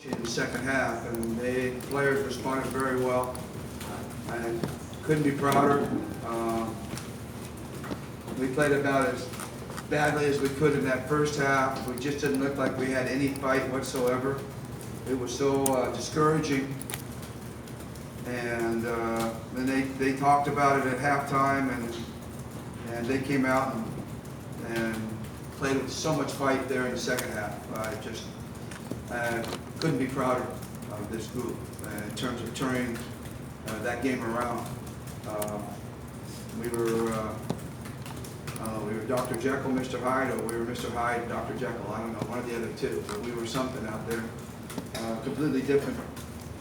in the second half, and players responded very well. I couldn't be prouder. We played about as badly as we could in that first half. We just didn't look like we had any fight whatsoever. It was so discouraging. And then they talked about it at halftime, and they came out and played with so much fight there in the second half. I couldn't be prouder of this group in terms of turning that game around. We were Dr. Jekyll, Mr. Hyde, or we were Mr. Hyde, Dr. Jekyll. I don't know, one of the other two, but we were something out there. Completely different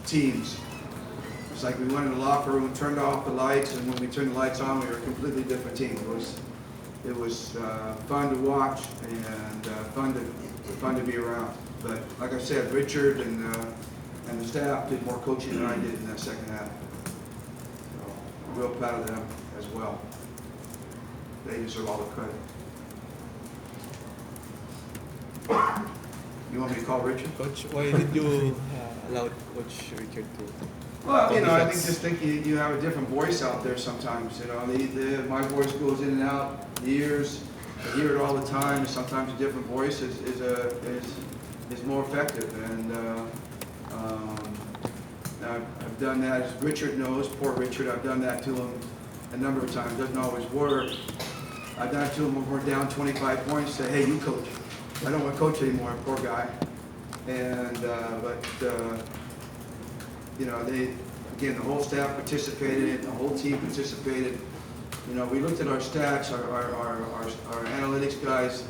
teams. It's like we went in the locker room, turned off the lights, and when we turned the lights on, we were a completely different team. It was fun to watch and fun to be around. But like I said, Richard and the staff did more coaching than I did in that second half. So I'm real proud of them as well. They deserve all the credit. You want me to call Richard? Coach, why did you allow Coach Richard to? Well, I think you have a different voice out there sometimes. My voice goes in and out years. I hear it all the time. Sometimes a different voice is more effective. And I've done that, as Richard knows, poor Richard. I've done that to him a number of times. Doesn't always work. I've done it to him when we're down 25 points. Say, hey, you coach. I don't want to coach anymore. Poor guy. And the whole staff participated, the whole team participated. We looked at our stats, our analytics guys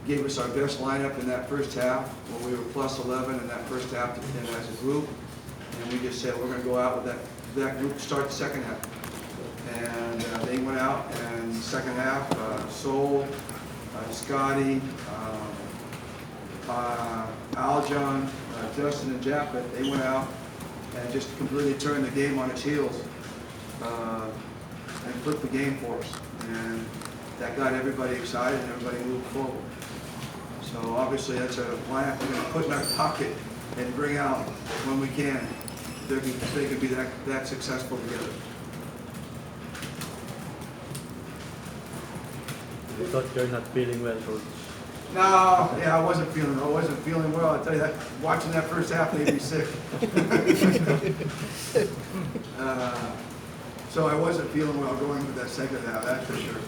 gave us our best lineup in that first half, when we were plus 11 in that first half as a group. And we just said, we're going to go out with that group to start the second half. And they went out, and the second half, Sol, Scotty, Aljon, Justin, and Japhet, they went out and just completely turned the game on its heels and flipped the game for us. And that got everybody excited and everybody moved forward. So obviously that's a plan we're going to put in our pocket and bring out when we can. They can be that successful together. You thought you're not feeling well, Coach? No, I wasn't feeling well. I tell you that, watching that first half made me sick. So I wasn't feeling well going into that second half, that's for sure.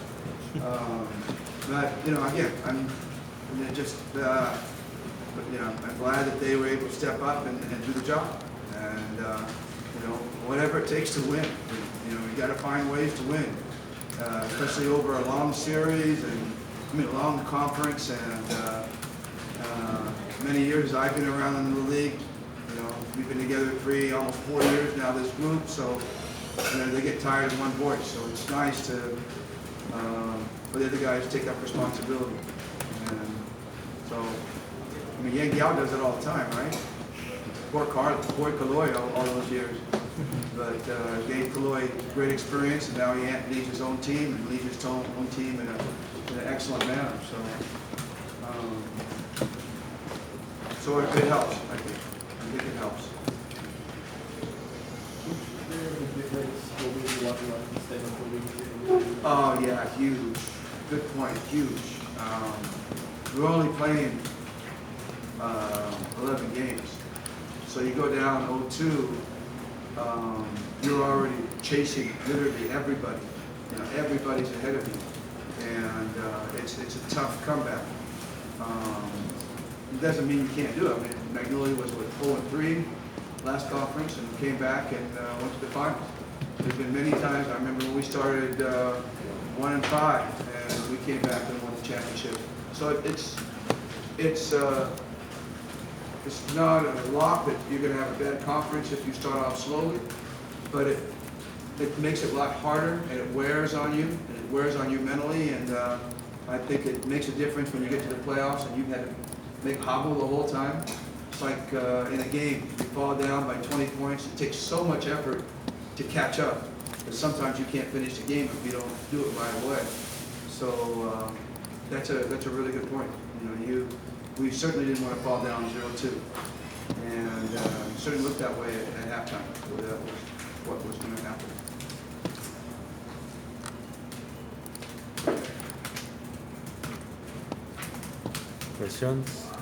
But again, I'm glad that they were able to step up and do the job. And whatever it takes to win. You got to find ways to win, especially over a long series and a long conference. And many years I've been around in the league. We've been together almost 4 years now. This group, so they get tired of one voice. So it's nice to for the other guys to take up responsibility. And so, Yang Yao does it all the time, right? Poor Kaloy all those years. But gave Kaloy great experience, and now he leads his own team and leads his own team in an excellent manner. So it helps, I think. I think it helps. Oh yeah, huge. Good point, huge. We're only playing 11 games. So you go down 0-2, you're already chasing literally everybody. Everybody's ahead of you. And it's a tough comeback. It doesn't mean you can't do it. Magnolia was 0-3 last conference and came back and went to the finals. There's been many times, I remember when we started 1-5 and we came back and won the championship. So it's not a lock that you're going to have a bad conference if you start off slowly, but it makes it a lot harder, and it wears on you, and it wears on you mentally, and I think it makes a difference when you get to the playoffs and you've had to make hobble the whole time. It's like in a game, you fall down by 20 points, it takes so much effort to catch up, but sometimes you can't finish the game if you don't do it right away. So that's a really good point. We certainly didn't want to fall down 0-2, and certainly looked that way at halftime. So that was what was going to happen. Questions?